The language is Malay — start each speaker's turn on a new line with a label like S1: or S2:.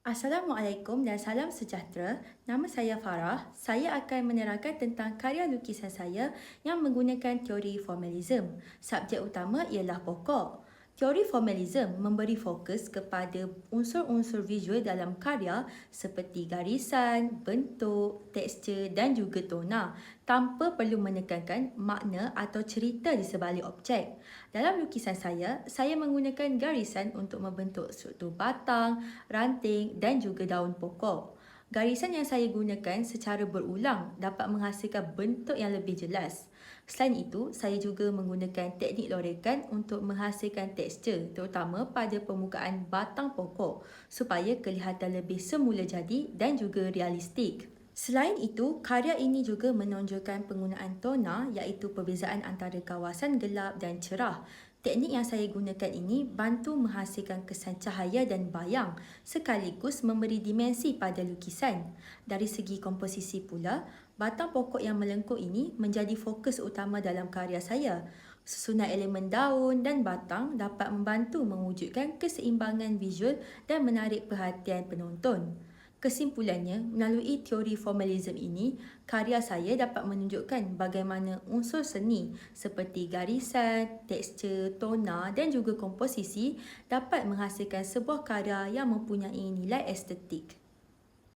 S1: Assalamualaikum dan salam sejahtera. Nama saya Farah. Saya akan menerangkan tentang karya lukisan saya yang menggunakan teori formalism. Subjek utama ialah pokok. Teori formalism memberi fokus kepada unsur-unsur visual dalam karya seperti garisan, bentuk, tekstur dan juga tona tanpa perlu menekankan makna atau cerita di sebalik objek. Dalam lukisan saya menggunakan garisan untuk membentuk struktur batang, ranting dan juga daun pokok. Garisan yang saya gunakan secara berulang dapat menghasilkan bentuk yang lebih jelas. Selain itu, saya juga menggunakan teknik lorekan untuk menghasilkan tekstur terutama pada permukaan batang pokok supaya kelihatan lebih semula jadi dan juga realistik. Selain itu, karya ini juga menonjolkan penggunaan tona iaitu perbezaan antara kawasan gelap dan cerah. Teknik yang saya gunakan ini bantu menghasilkan kesan cahaya dan bayang sekaligus memberi dimensi pada lukisan. Dari segi komposisi pula, batang pokok yang melengkung ini menjadi fokus utama dalam karya saya. Susunan elemen daun dan batang dapat membantu mewujudkan keseimbangan visual dan menarik perhatian penonton. Kesimpulannya, melalui teori formalism ini, karya saya dapat menunjukkan bagaimana unsur seni seperti garisan, tekstur, tona dan juga komposisi dapat menghasilkan sebuah karya yang mempunyai nilai estetik.